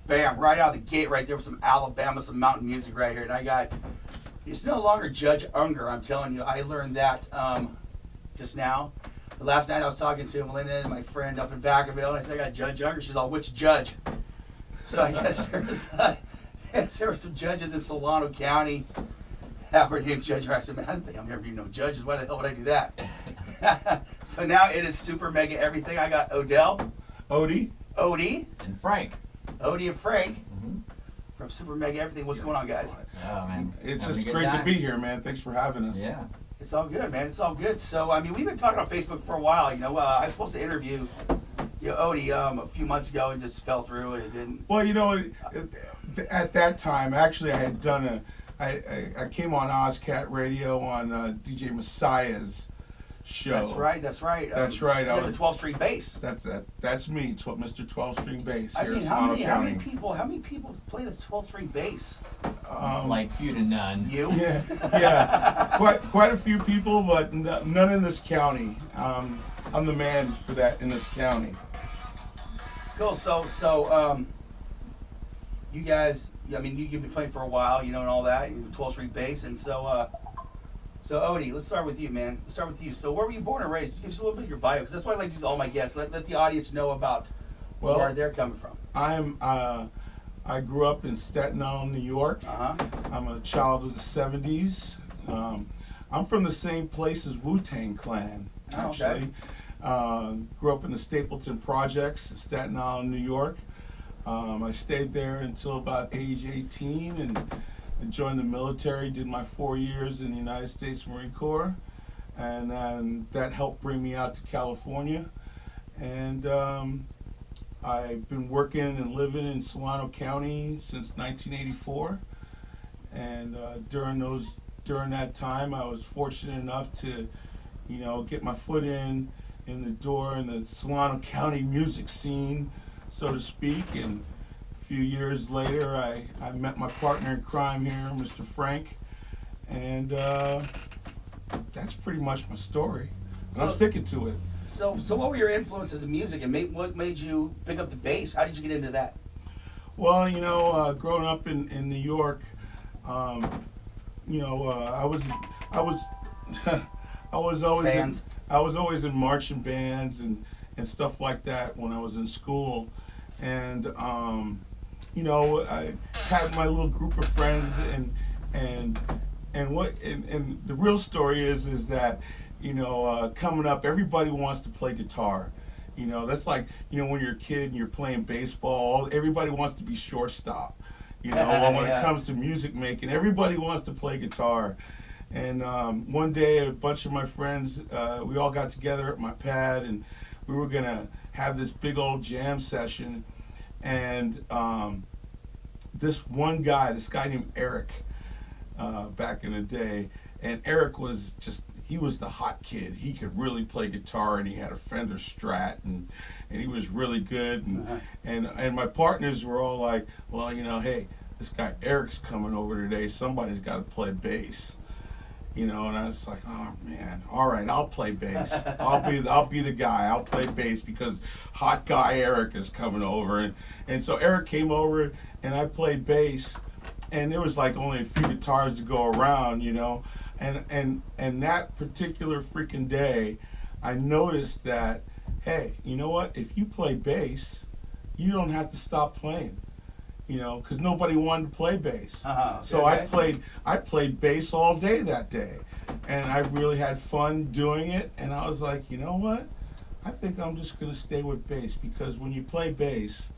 bam, right out of the gate right there with some Alabama, some mountain music right here. And I got, he's no longer Judge Unger, I'm telling you. I learned that just now. Last night I was talking to Melinda and my friend up in Vacaville, and I said, I got Judge Unger. She's all, which judge? So I guess there were some judges in Solano County that were named Judge Unger. I said, man, I don't think I'm ever even know judges. Why the hell would I do that? So now it is super mega everything. I got Odell. Odie. And Frank. Odie and Frank from Super Mega Everything. What's going on, guys? Oh, man. It's just great to be here, man. Thanks for having us. Yeah. It's all good, man. It's all good. So, I mean, we've been talking on Facebook for a while. You know, I was supposed to interview Odie a few months ago and just fell through and it didn't. Well, you know, at that time, actually, I had done I came on OzCat Radio on DJ Messiah's show. That's right. That's right. You had the 12 string bass. That's me. It's what Mr. 12 string bass here in Solano County. How many people play the 12 string bass? Like few to none. You? Yeah. Quite a few people, but none in this county. I'm the man for that in this county. Cool. So you guys, I mean, you've been playing for a while, you know, and all that. You're 12 string bass, and so Odie, let's start with you, man. Let's start with you. So where were you born and raised? Give us a little bit of your bio, because that's what I like to do to all my guests. Let the audience know about where they're coming from. I grew up in Staten Island, New York. I'm a child of the 70s. I'm from the same place as Wu-Tang Clan, actually. Grew up in the Stapleton Projects, Staten Island, New York. I stayed there until about age 18 and joined the military, did my 4 years in the United States Marine Corps, and then that helped bring me out to California. And I've been working and living in Solano County since 1984. And during that time, I was fortunate enough to, you know, get my foot in the door in the Solano County music scene, so to speak. And a few years later, I met my partner in crime here, Mr. Frank, and that's pretty much my story. And I'm sticking to it. So what were your influences in music, and what made you pick up the bass? How did you get into that? Well, you know, growing up in New York, you know, I was always in marching bands and stuff like that when I was in school, and you know, I had my little group of friends, and the real story is that, you know, coming up, everybody wants to play guitar. You know, that's like, you know, when you're a kid and you're playing baseball, everybody wants to be shortstop. You know, when it comes to music making, everybody wants to play guitar. And one day, a bunch of my friends, we all got together at my pad, and we were gonna have this big old jam session. And this guy named Eric, back in the day, and Eric was he was the hot kid. He could really play guitar, and he had a Fender Strat, and he was really good. And my partners were all like, well, you know, hey, this guy Eric's coming over today. Somebody's got to play bass. You know, and I was like, oh man, all right, I'll play bass. I'll be the guy. I'll play bass because hot guy Eric is coming over, and so Eric came over, and I played bass, and there was like only a few guitars to go around, you know, and that particular freaking day, I noticed that, hey, you know what? If you play bass, you don't have to stop playing. You know, because nobody wanted to play bass. So I played bass all day that day, and I really had fun doing it. And I was like, you know what? I think I'm just gonna stay with bass, because when you play bass,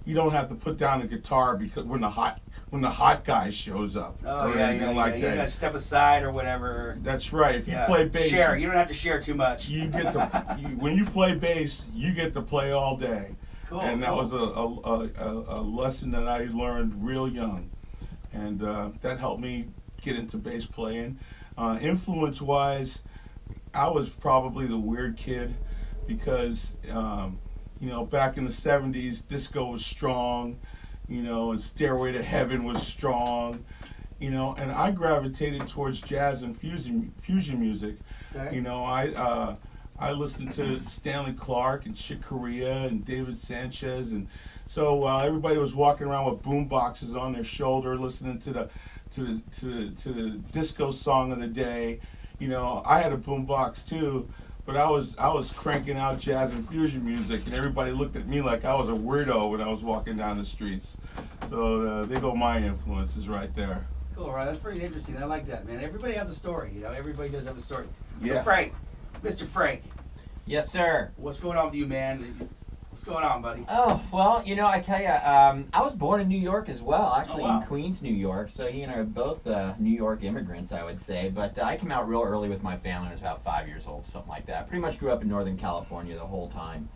you don't have to put down the guitar because when the hot guy shows up or anything like that. You gotta step aside or whatever. That's right. If you play bass, you don't have to share too much. You get to when you play bass, you get to play all day. Cool, and that was a lesson that I learned real young, and that helped me get into bass playing. Influence-wise, I was probably the weird kid, because you know, back in the 70s, disco was strong, you know, and Stairway to Heaven was strong, you know, and I gravitated towards jazz and fusion music. Okay. You know, I listened to Stanley Clarke and Chick Corea and David Sanchez and So while everybody was walking around with boom boxes on their shoulder, listening to the disco song of the day, I had a boom box too, but I was cranking out jazz and fusion music, and everybody looked at me like I was a weirdo when I was walking down the streets. So there go my influences right there. Cool, right? That's pretty interesting. I like that, man. Everybody has a story, Everybody does have a story. Yeah. So Frank, Mr. Frank, Yes, sir. what's going on with you, man? What's going on, buddy? Oh, well, I tell you, I was born in New York as well, actually wow. in Queens, New York. So he and I are both New York immigrants, I would say. But I came out real early with my family. I was about 5 years old, something like that. Pretty much grew up in Northern California the whole time.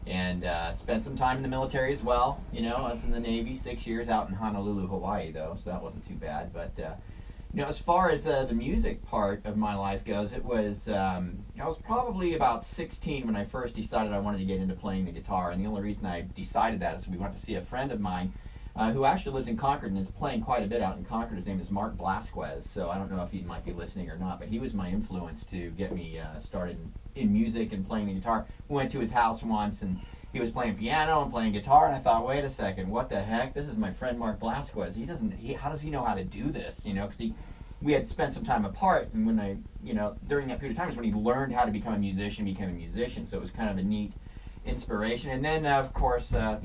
And spent some time in the military as well. I was in the Navy, 6 years out in Honolulu, Hawaii, though, so that wasn't too bad. But, as far as the music part of my life goes, it was, I was probably about 16 when I first decided I wanted to get into playing the guitar. And the only reason I decided that is we went to see a friend of mine who actually lives in Concord and is playing quite a bit out in Concord. His name is Mark Blasquez, so I don't know if he might be listening or not, but he was my influence to get me started in music and playing the guitar. We went to his house once, and he was playing piano and playing guitar, and I thought, wait a second, what the heck? This is my friend Mark Blasquez. How does he know how to do this? Because we had spent some time apart, and when during that period of time is when he learned how to become a musician, became a musician, so it was kind of a neat inspiration. And then, of course, the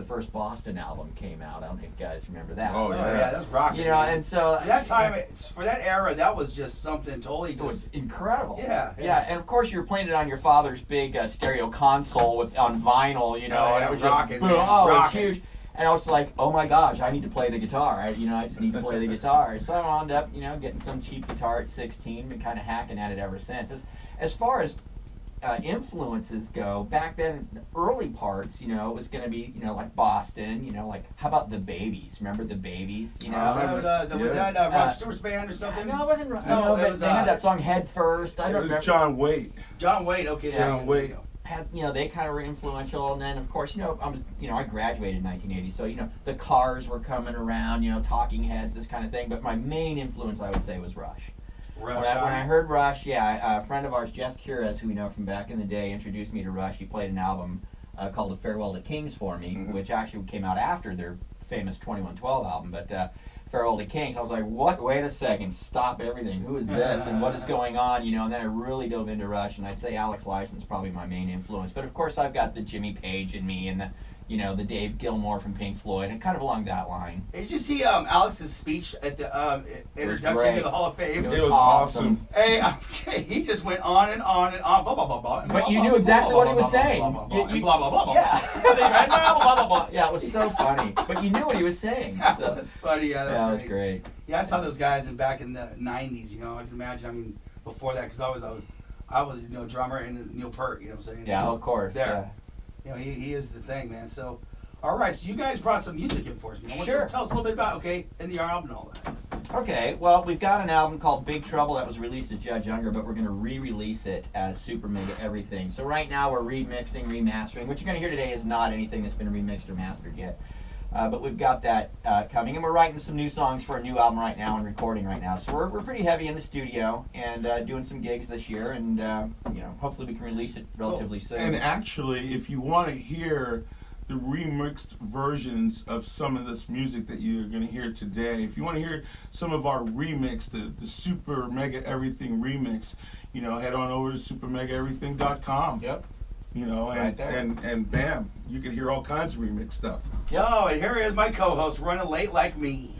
first Boston album came out. I don't know if you guys remember that. Oh, yeah, that's rocking. And so for that time, for that era, that was just something totally it was just incredible. Yeah. And of course you were playing it on your father's big stereo console on vinyl, and it was rocking, just boom. man, Oh, it was rocking. huge. And I was like, oh my gosh, I need to play the guitar. I just need to play the guitar. So I wound up, getting some cheap guitar at 16, been kind of hacking at it ever since. As far as influences go, back then, the early parts, it was going to be, like Boston, like, how about the Babies? Remember the Babies? Was that Rod Stewart's band or something? No, it wasn't. No, it but was, they had that song Head First. I It don't was remember. John Waite. John Waite, okay. John Waite. They kind of were influential, and then of course, I graduated in 1980, so the Cars were coming around, Talking Heads, this kind of thing. But my main influence, I would say, was Rush. When I heard Rush, a friend of ours, Jeff Cures, who we know from back in the day, introduced me to Rush. He played an album called "A Farewell to Kings" for me, which actually came out after their famous 2112 album. But Farewell to Kings, I was like, what? Wait a second, stop everything. Who is this, and what is going on? And then I really dove into Rush, and I'd say Alex Lifeson's probably my main influence. But of course, I've got the Jimmy Page in me, and the Dave Gilmour from Pink Floyd, and kind of along that line. Did you see Alex's speech at the introduction to the Hall of Fame? It was awesome. Hey, he just went on and on and on, blah, blah, blah, blah. But you knew exactly what he was saying. Blah, blah, blah, blah, blah. Yeah. Blah, blah, blah. Yeah, it was so funny. But you knew what he was saying. That So. was funny. Yeah, That was great. Yeah, I saw those guys back in the 90s, I can imagine. I mean, before that, because I was drummer and Neil Peart, what I'm saying? Yeah, Just of course. there. He is the thing, man. So, all right, so you guys brought some music in for us. I want you Sure. to tell us a little bit about, in the album and all that. Okay, well, we've got an album called Big Trouble that was released as Judge Unger, but we're going to re-release it as Super Mega Everything. So right now we're remixing, remastering. What you're going to hear today is not anything that's been remixed or mastered yet. But we've got that coming, and we're writing some new songs for a new album right now and recording right now. So we're pretty heavy in the studio and doing some gigs this year, and hopefully we can release it relatively soon. And actually, if you want to hear the remixed versions of some of this music that you're going to hear today, if you want to hear some of our remix, the Super Mega Everything remix, head on over to supermegaeverything.com. Yep. Right there. And bam, you can hear all kinds of remix stuff. Yo, and here is my co-host running late like me.